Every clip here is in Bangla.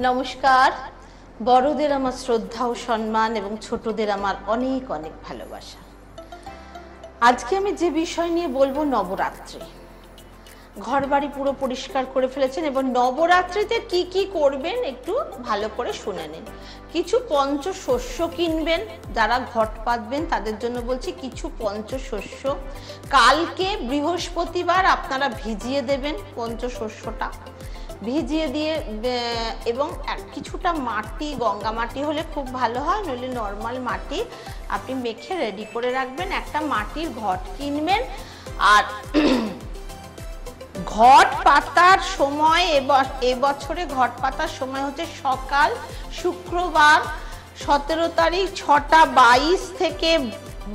নমস্কার। বড়দের আমার শ্রদ্ধা ও সম্মান এবং ছোটদের আমার অনেক অনেক ভালোবাসা। আজকে আমি যে বিষয় নিয়ে বলবো, নবরাত্রি। ঘরবাড়ি পুরো পরিষ্কার করে ফেলেছেন এবং নবরাত্রিতে কি কি করবেন একটু ভালো করে শুনে নিন। কিছু পঞ্চশস্য কিনবেন, যারা ঘট পাতবেন তাদের জন্য বলছি। কিছু পঞ্চশস্য কালকে বৃহস্পতিবার আপনারা ভিজিয়ে দেবেন, পঞ্চশস্যটা ভিজিয়ে দিয়ে, এবং কিছুটা মাটি, গঙ্গা মাটি হলে খুব ভালো হয়, নইলে নর্মাল মাটি আপনি মেখে রেডি করে রাখবেন। একটা মাটির ঘট কিনবেন। আর ঘট পাতার সময়, এবছরে ঘট পাতার সময় হচ্ছে সকাল শুক্রবার 17 তারিখ 6টা 22 থেকে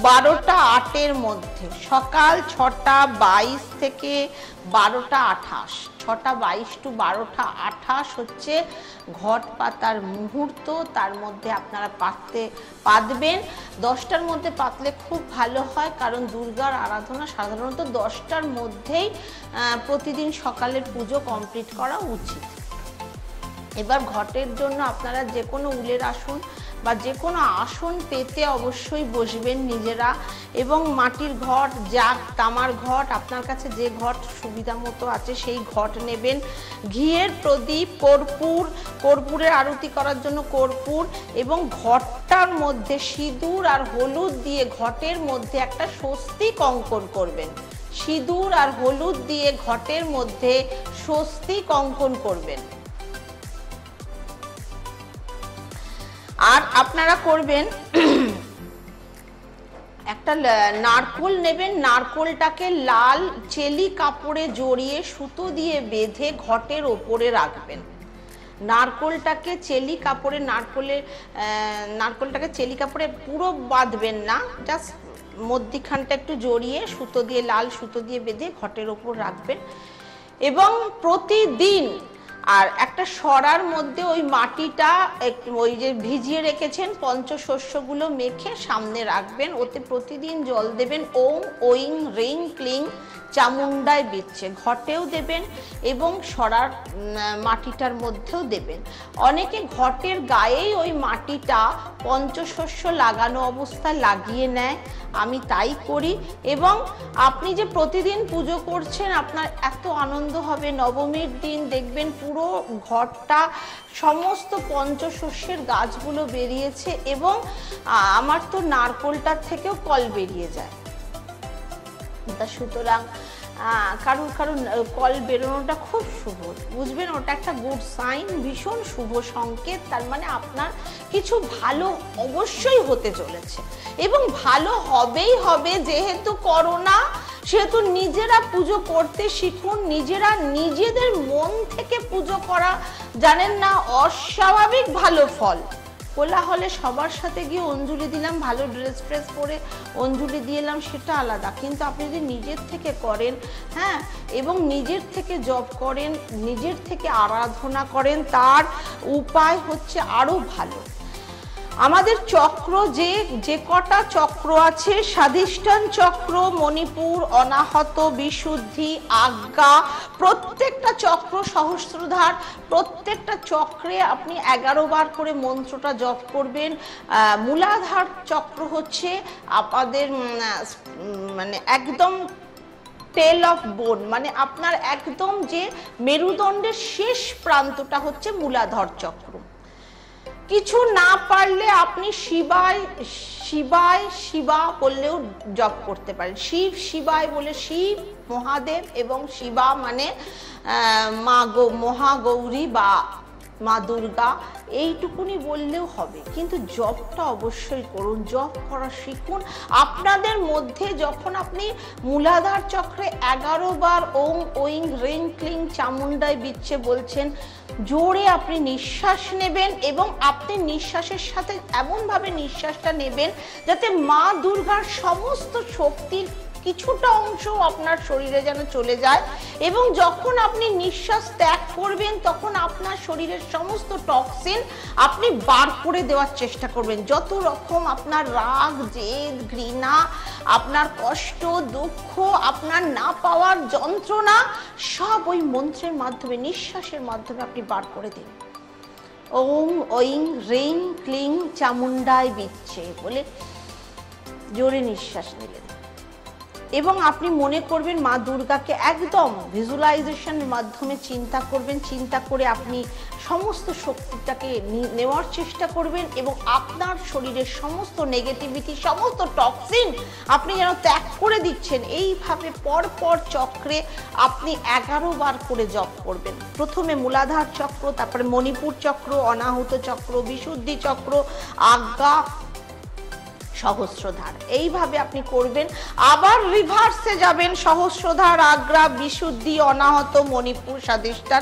12টা 8-এর মধ্যে। সকাল 6টা 22 থেকে 12টা 28, 6টা 22 টু 12টা 28 হচ্ছে ঘট পাতার মুহূর্ত। তার মধ্যে আপনারা পাতবেন। 10টার মধ্যে পাতলে খুব ভালো হয়, কারণ দুর্গার আরাধনা সাধারণত 10টার মধ্যেই প্রতিদিন সকালের পুজো কমপ্লিট করা উচিত। এবার ঘটের জন্য আপনারা যে কোনো উলের আসন বা যে কোনো আসন পেতে অবশ্যই বসবেন নিজেরা, এবং মাটির ঘট, জাগ, তামার ঘট, আপনার কাছে যে ঘট সুবিধা মতো আছে সেই ঘট নেবেন। ঘিয়ের প্রদীপ, কর্পূরের আরতি করার জন্য কর্পূর, এবং ঘটটার মধ্যে সিঁদুর আর হলুদ দিয়ে ঘটের মধ্যে একটা স্বস্তিক অঙ্কন করবেন। সিঁদুর আর হলুদ দিয়ে ঘটের মধ্যে স্বস্তিক অঙ্কন করবেন। আর আপনারা করবেন, একটা নারকোল নেবেন, নারকোলটাকে লাল চেলি কাপড়ে জড়িয়ে সুতো দিয়ে বেঁধে ঘটের ওপরে রাখবেন। নারকোলটাকে চেলি কাপড়ে, নারকোলটাকে চেলি কাপড়ে পুরো বাঁধবেন না, জাস্ট মধ্যিখানটা একটু জড়িয়ে সুতো দিয়ে, লাল সুতো দিয়ে বেঁধে ঘটের ওপর রাখবেন। এবং প্রতিদিন আর একটা সরার মধ্যে ওই মাটিটা, ওই যে ভিজিয়ে রেখেছেন পঞ্চশস্যগুলো মেখে সামনে রাখবেন। ওতে প্রতিদিন জল দেবেন। ওম ঐং রিং ক্লিং চামুন্ডায় বিচ্ছে, ঘটেও দেবেন এবং সরার মাটিটার মধ্যেও দেবেন। অনেকে ঘটের গায়েই ওই মাটিটা পঞ্চশস্য লাগানো অবস্থায় লাগিয়ে নেয়, আমি তাই করি। এবং আপনি যে প্রতিদিন পুজো করছেন, আপনার এত আনন্দ হবে। নবমীর দিন দেখবেন পুরো ঘরটা সমস্ত পঞ্চশস্যের গাছগুলো বেরিয়েছে, এবং আমার তো নারকোলটার থেকেও কল বেরিয়ে যায়। তা সুতরাং কারণ কল বেরোনোটা খুব শুভ, বুঝবেন, ওটা একটা গুড সাইন, ভীষণ শুভ সংকেত। তার মানে আপনার কিছু ভালো অবশ্যই হতে চলেছে, এবং ভালো হবেই হবে। যেহেতু করোনা, সেহেতু নিজেরা পুজো করতে শিখুন। নিজেরা নিজেদের মন থেকে পুজো করা জানেন না, অস্বাভাবিক ভালো ফল। কোলাহলে সবার সাথে গিয়ে অঞ্জলি দিলাম, ভালো ড্রেস পরে অঞ্জলি দিয়ে এলাম, সেটা আলাদা। কিন্তু আপনি যদি নিজের থেকে করেন, হ্যাঁ, এবং নিজের থেকে জপ করেন, নিজের থেকে আরাধনা করেন, তার উপায় হচ্ছে আরো ভালো। আমাদের চক্র, যে কটা চক্র আছে, স্বাধিষ্ঠান চক্র, মণিপুর, অনাহত, বিশুদ্ধি, আজ্ঞা, প্রত্যেকটা চক্র সহস্রধার, প্রত্যেকটা চক্রে আপনি 11 বার করে মন্ত্রটা জপ করবেন। মূলাধার চক্র হচ্ছে আপনাদের মানে একদম টেল অফ বোন, মানে আপনার একদম যে মেরুদণ্ডের শেষ প্রান্তটা হচ্ছে মূলাধার চক্র। কিছু না পারলে আপনি শিবা বললেও জপ করতে পারেন। শিবায় বলে শিব, মহাদেব, এবং শিবা মানে মহাগৌরী বা মা দুর্গা, এইটুকুনি বললেও হবে। কিন্তু জপটা অবশ্যই করুন, জপ করা শিখুন। আপনাদের মধ্যে যখন আপনি মূলাধার চক্রে 11 বার ওং ঐং রিং ক্লিং চামুন্ডায় বিচ্ছে বলছেন, জোরে আপনি নিঃশ্বাস নেবেন, এবং আপনি নিঃশ্বাসের সাথে এমনভাবে নিঃশ্বাসটা নেবেন যাতে মা দুর্গার সমস্ত শক্তির কিছুটা অংশ আপনার শরীরে যেন চলে যায়। এবং যখন আপনি নিঃশ্বাস ত্যাগ করবেন, তখন আপনার শরীরের সমস্ত টক্সিন আপনি বার করে দেওয়ার চেষ্টা করবেন। যত রকম আপনার রাগ, জেদ, ঘৃণা, আপনার কষ্ট, দুঃখ, আপনার না পাওয়ার যন্ত্রণা, সব ওই মন্ত্রের মাধ্যমে, নিঃশ্বাসের মাধ্যমে আপনি বার করে দিন। ওম ঐং হ্রিং ক্লিং চামুন্ডায় বিচ্ছে বলে জোরে নিঃশ্বাস নিলেন এবং আপনি মনে করবেন মা দুর্গাকে একদম ভিজুয়ালাইজেশনের মাধ্যমে চিন্তা করবেন, চিন্তা করে আপনি সমস্ত শক্তিটাকে নেওয়ার চেষ্টা করবেন এবং আপনার শরীরের সমস্ত নেগেটিভিটি, সমস্ত টক্সিন আপনি যেন ত্যাগ করে দিচ্ছেন। এইভাবে পরপর চক্রে আপনি 11 বার করে জপ করবেন। প্রথমে মূলাধার চক্র, তারপরে মণিপুর চক্র, অনাহুত চক্র, বিশুদ্ধি চক্র, আজ্ঞা, সহস্রধার, এইভাবে আপনি করবেন। আবার রিভার্সে যাবেন, সহস্রধার, আগ্রা, বিশুদ্ধি, অনাহত, মণিপুর, স্বাধিষ্ঠান,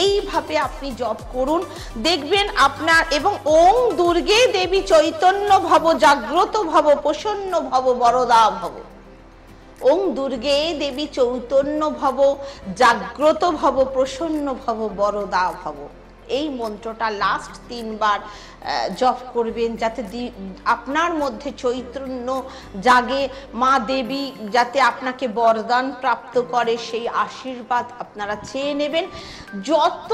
এইভাবে আপনি জপ করুন। দেখবেন আপনার এবং ওং দুর্গে দেবী চৈতন্য ভব, জাগ্রত ভব, প্রসন্ন ভব, বরদা ভব। ওং দুর্গে দেবী চৈতন্য ভব, জাগ্রত ভব, প্রসন্ন ভব, বরদা ভব। এই মন্ত্রটা লাস্ট 3 বার জপ করবেন, যাতে আপনার মধ্যে চৈতন্য জাগে, মা দেবী যাতে আপনাকে বরদান প্রাপ্ত করে, সেই আশীর্বাদ আপনারা চেয়ে নেবেন। যত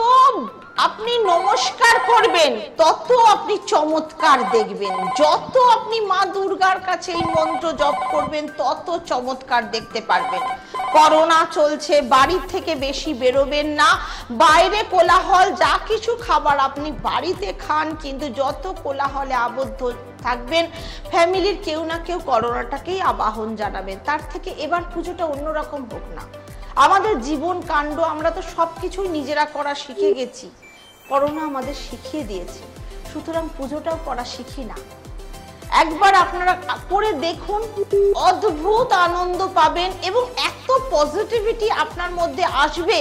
আপনি নমস্কার করবেন তত আপনি চমৎকার দেখবেন, যত আপনি মা দুর্গার কাছে এই মন্ত্র জপ করবেন তত চমৎকার দেখতে পারবেন। করোনা চলছে, বাড়ি থেকে বেশি বেরোবেন না, বাইরে কোলাহল, যা কিছু খাবার আপনি বাড়িতে খান, কিন্তু যত কোলাহলে আবদ্ধ থাকবেন ফ্যামিলির কেউ না কেউ করোনাটাকেই আবাহন জানাবেন। তার থেকে এবার পুজোটা অন্যরকম হোক না। আমাদের জীবন কাণ্ড আমরা তো সবকিছুই নিজেরা করা শিখে গেছি, করোনা আমাদের শিখিয়ে দিয়েছে, সুতরাং পুজোটাও করা শিখি না। একবার আপনারা করে দেখুন, অদ্ভুত আনন্দ পাবেন এবং এত পজিটিভিটি আপনার মধ্যে আসবে,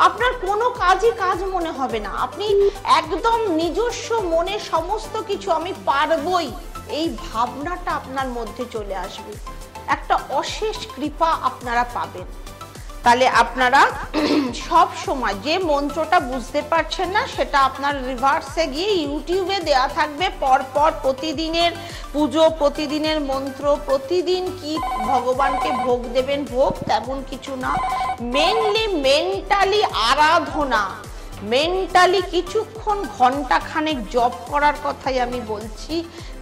আপনার কোনো কাজই কাজ মনে হবে না। আপনি একদম নিজস্ব মনে সমস্ত কিছু আমি পারবই, এই ভাবনাটা আপনার মধ্যে চলে আসবে, একটা অশেষ কৃপা আপনারা পাবেন। তাহলে আপনারা সব সময় যে মন্ত্রটা বুঝতে পারছেন না সেটা আপনার রিভার্সে গিয়ে ইউটিউবে দেয়া থাকবে, পরপর প্রতিদিনের পুজো, প্রতিদিনের মন্ত্র, প্রতিদিন কি ভগবানকে ভোগ দেবেন, ভোগ তেমন কিছু না, মেনলি মেন্টালি আরাধনা, মেন্টালি কিছুক্ষণ ঘন্টাখানেক জপ করার কথাই আমি বলছি,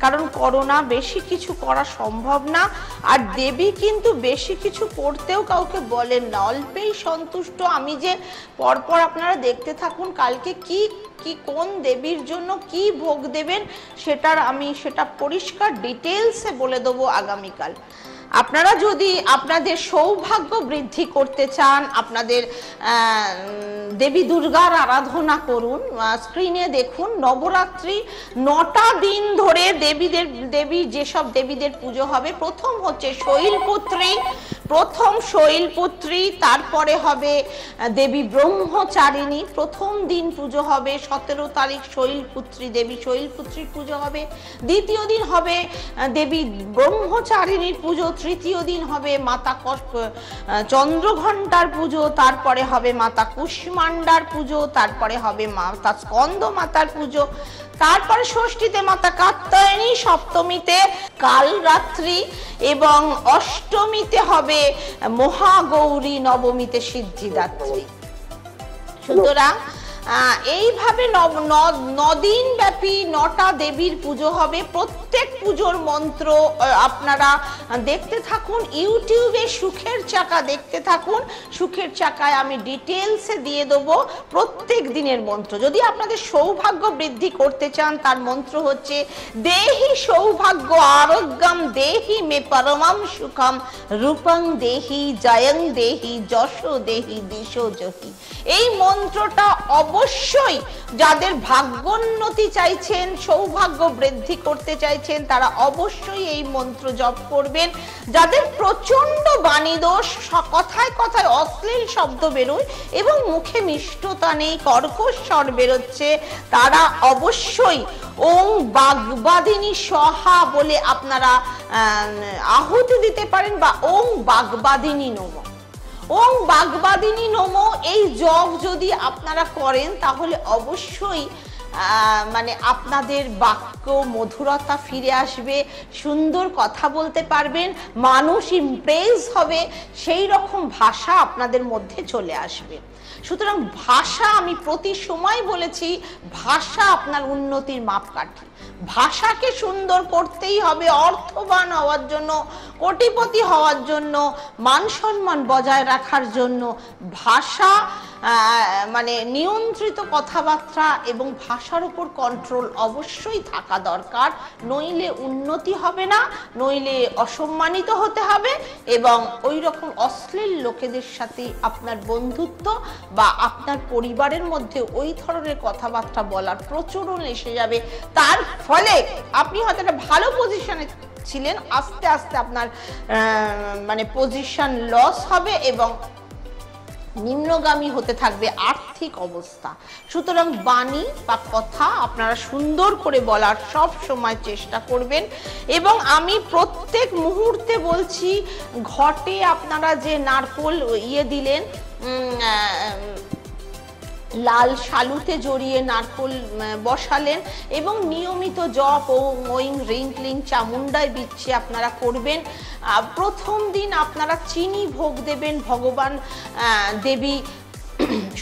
কারণ করোনা বেশি কিছু করা সম্ভব না। আর দেবী কিন্তু বেশি কিছু করতেও কাউকে বলেন না, অল্পেই সন্তুষ্ট। আমি যে পরপর আপনারা দেখতে থাকুন কালকে কি কি কোন দেবীর জন্য কি ভোগ দেবেন সেটা পরিষ্কার ডিটেলসে বলে দেবো আগামীকাল। আপনারা যদি আপনাদের সৌভাগ্য বৃদ্ধি করতে চান, আপনাদের দেবী দুর্গার আরাধনা করুন। স্ক্রিনে দেখুন, নবরাত্রি 9টা দিন ধরে দেবী যেসব দেবীদের পুজো হবে, প্রথম হচ্ছে শৈলপুত্রী, প্রথম শৈলপুত্রী, তারপরে হবে দেবী ব্রহ্মচারিণী, প্রথম দিন পুজো হবে 17 তারিখ শৈলপুত্রী, দেবী শৈলপুত্রীর পুজো হবে। দ্বিতীয় দিন হবে দেবী ব্রহ্মচারিণীর পুজো, তৃতীয় দিন হবে মাতা চন্দ্রঘণ্টার পুজো, তারপরে হবে মাতা কুষ্মান্ডার পুজো, তারপরে হবে মাতা স্কন্দ মাতার পুজো, তারপরে ষষ্ঠীতে মাতা কাত্যায়নী, সপ্তমীতে কালরাত্রি এবং অষ্টমীতে হবে মহাগৌরী, নবমীতে সিদ্ধিদাত্রী। সুতরাং এইভাবে 9 দিন ব্যাপী 9টা দেবীর পুজো হবে। প্রত্যেক পুজোর মন্ত্র আপনারা দেখতে থাকুন, ইউটিউবে সুখের চাকা দেখতে থাকুন, সুখের চাকায় আমি ডিটেলসে দিয়ে দেবো প্রত্যেক দিনের মন্ত্র। যদি আপনাদের সৌভাগ্য বৃদ্ধি করতে চান, তার মন্ত্র হচ্ছে দেহি সৌভাগ্য আরোগ্যম, দেহি মে পরমম সুখম, রূপং দেহি, জয়ং দেহি, যশ দেহি, দিশো জহি। এই মন্ত্রটা অবশ্যই যাদের ভাগ্যোন্নতি চাইছেন, সৌভাগ্য বৃদ্ধি করতে চাইছেন, তারা অবশ্যই এই মন্ত্র জপ করবেন। যাদের প্রচন্ড বাণীদোষ, কথায় কথায় অশ্লীল শব্দ বেরোয় এবং মুখে মিষ্টতা নেই, কর্কশ স্বর বেরোচ্ছে, তারা অবশ্যই ওং বাগবাদিনী সহা বলে আপনারা আহুতি দিতে পারেন, বা ওং বাগবাদিনী নমঃ। ওং বাগবাদিনী নমঃ এই জপ যদি আপনারা করেন তাহলে অবশ্যই মানে আপনাদের বাক্য মধুরতা ফিরে আসবে, সুন্দর কথা বলতে পারবেন, মানুষ ইমপ্রেস হবে, সেই রকম ভাষা আপনাদের মধ্যে চলে আসবে। সুতরাং ভাষা, আমি প্রতি সময় বলেছি, ভাষা আপনার উন্নতির মাপকাঠি। ভাষাকে সুন্দর করতেই হবে অর্থবান হওয়ার জন্য, কোটিপতি হওয়ার জন্য, মান সম্মান বজায় রাখার জন্য। ভাষা মানে নিয়ন্ত্রিত কথাবার্তা এবং ভাষার উপর কন্ট্রোল অবশ্যই থাকা দরকার, নইলে উন্নতি হবে না, নইলে অসম্মানিত হতে হবে এবং ওই রকম অশ্লীল লোকেদের সাথে আপনার বন্ধুত্ব বা আপনার পরিবারের মধ্যে ওই ধরনের কথাবার্তা বলার প্রচলন এসে যাবে। তার ফলে আপনি হয়তো একটা ভালো পজিশনে ছিলেন, আস্তে আস্তে আপনার মানে পজিশন লস হবে এবং নিম্নগামী হতে থাকবে আর্থিক অবস্থা। সুতরাং বাণী বা কথা আপনারা সুন্দর করে বলার সব সময় চেষ্টা করবেন। এবং আমি প্রত্যেক মুহূর্তে বলছি, ঘটে আপনারা যে নারকোল দিলেন, লাল শালুতে জড়িয়ে নারকোল বসালেন এবং নিয়মিত জপ ওম ঐং হ্রিং ক্লিং চামুণ্ডায় বিচ্ছে আপনারা করবেন। প্রথম দিন আপনারা চিনি ভোগ দেবেন, ভগবান দেবী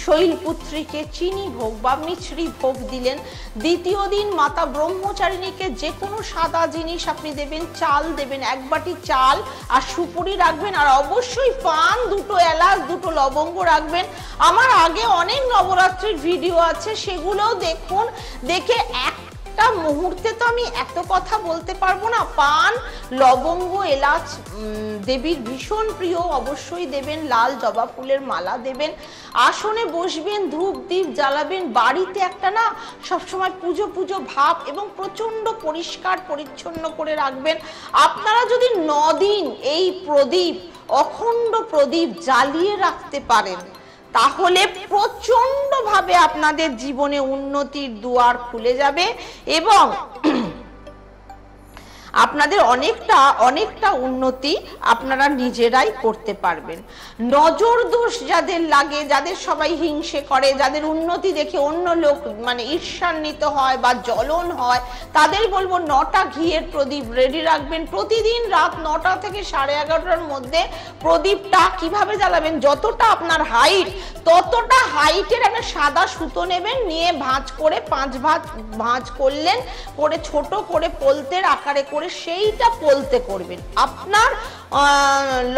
শৈলপুত্রীকে চিনি ভোগ বা মিছরি ভোগ দিলেন। দ্বিতীয় দিন মাতা ব্রহ্মচারিণীকে যে কোনো সাদা জিনিস আপনি দেবেন, চাল দেবেন, 1 বাটি চাল আর সুপুরি রাখবেন, আর অবশ্যই পান, 2 এলাচ, 2 লবঙ্গ রাখবেন। আমার আগে অনেক নবরাত্রির ভিডিও আছে, সেগুলোও দেখুন, দেখে একটা মুহূর্তে তো আমি এত কথা বলতে পারবো না। পান, লবঙ্গ, এলাচ দেবীর ভীষণ প্রিয়, অবশ্যই দেবেন। লাল জবা ফুলের মালা দেবেন, আসনে বসবেন, ধূপ দ্বীপ জ্বালাবেন। বাড়িতে একটা না সবসময় পুজো পুজো ভাব এবং প্রচন্ড পরিষ্কার পরিচ্ছন্ন করে রাখবেন। আপনারা যদি 9 দিন এই প্রদীপ, অখণ্ড প্রদীপ জ্বালিয়ে রাখতে পারেন, তাহলে প্রচন্ডভাবে আপনাদের জীবনে উন্নতির দুয়ার খুলে যাবে এবং আপনাদের অনেকটা উন্নতি আপনারা নিজেরাই করতে পারবেন। নজর দোষ যাদের লাগে, যাদের সবাই হিংসে করে, যাদের উন্নতি দেখে অন্য লোক মানে ঈর্ষান্বিত হয় বা জ্বলন হয়, তাদের বলবো 9টা ঘিয়ের প্রদীপ রেডি রাখবেন। প্রতিদিন রাত 9টা থেকে 11:30টার মধ্যে প্রদীপটা কিভাবে জ্বালাবেন, যতটা আপনার হাইট ততটা হাইটের একটা সাদা সুতো নেবেন, নিয়ে ভাঁজ করে 5 ভাঁজ করলেন, করে ছোট করে পোলতের আকারে করে সেইটা পোলতে করবেন। আপনার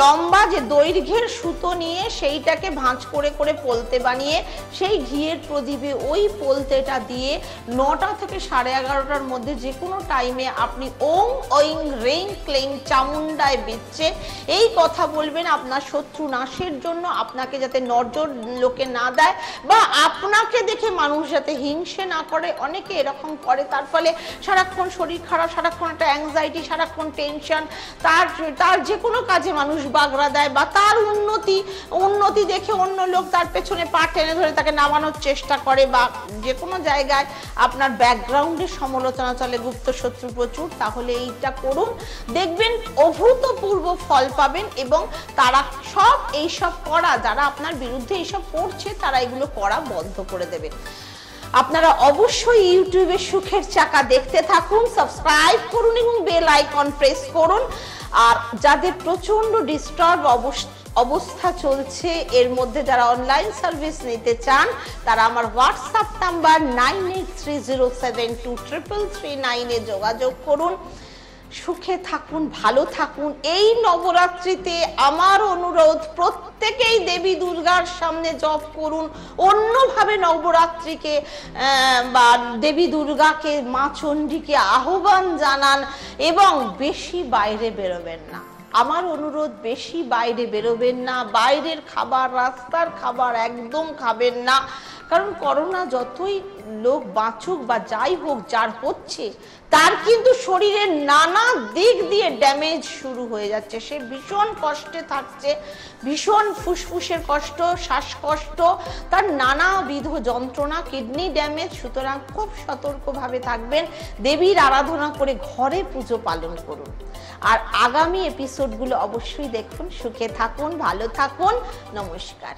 লম্বা যে দৈর্ঘ্যের সুতো নিয়ে সেইটাকে ভাঁজ করে করে পোলতে বানিয়ে সেই ঘিয়ের প্রদীপে ওই পোলতেটা দিয়ে 9টা থেকে 11:30টার মধ্যে যে কোনো টাইমে আপনি ওম ঐং হ্রিং ক্লিং চামুণ্ডায় বিচ্ছে এই কথা বলবেন আপনার শত্রু নাশের জন্য, আপনাকে যাতে নজর লোকে না দেয় বা আপনাকে দেখে মানুষ যাতে হিংসে না করে। অনেকে এরকম করে, তার ফলে সারাক্ষণ শরীর খারাপ, সারাক্ষণ একটা অ্যাংজাইটি, সারাক্ষণ টেনশন, তার যে কোনো কাজে মানুষ বাগড়া দেয় বা তার উন্নতি দেখে অন্য লোক তার পেছনে পা টেনে ধরে তাকে নামানোর চেষ্টা করে বা যে কোনো জায়গায় আপনার ব্যাকগ্রাউন্ডে সমালোচনা চলে, গুপ্ত শত্রু প্রচুর। তাহলে এইটা করুন, দেখবেন অভূতপূর্ব ফল পাবেন এবং তারা এইসব করা, যারা আপনার বিরুদ্ধে এইসব করছে, তারা এগুলো করা বন্ধ করে দেবে। আপনারা অবশ্যই ইউটিউবে সুখের চাকা দেখতে থাকুন, সাবস্ক্রাইব করুন এবং বেল আইকন প্রেস করুন। আর যাদের প্রচন্ড ডিস্টার্ব অবস্থা চলছে, এর মধ্যে যারা অনলাইন সার্ভিস নিতে চান, তারা আমার হোয়াটসঅ্যাপ নাম্বার 9830723339 যোগাযোগ করুন। সুখে থাকুন, ভালো থাকুন। এই নবরাত্রিতে আমার অনুরোধ, প্রত্যেকেই দেবী দুর্গার সামনে জপ করুন, অন্যভাবে নবরাত্রিকে বা দেবী দুর্গাকে, মা চণ্ডীকে আহ্বান জানান এবং বেশি বাইরে বেরোবেন না। আমার অনুরোধ, বেশি বাইরে বেরোবেন না, বাইরের খাবার, রাস্তার খাবার একদম খাবেন না। কারণ করোনা যতই লোক বাঁচুক বা যাই হোক, যার হচ্ছে তার কিন্তু শরীরের নানা দিক দিয়ে ড্যামেজ শুরু হয়ে যাচ্ছে। সে ভীষণ কষ্টে থাকছে, ভীষণ ফুসফুসের কষ্ট, শ্বাসকষ্ট, তার নানাবিধ যন্ত্রণা, কিডনি ড্যামেজ। সুতরাং খুব সতর্কভাবে থাকবেন, দেবীর আরাধনা করে ঘরে পুজো পালন করুন। আর আগামী এপিসোডগুলো অবশ্যই দেখুন। সুখে থাকুন, ভালো থাকুন, নমস্কার।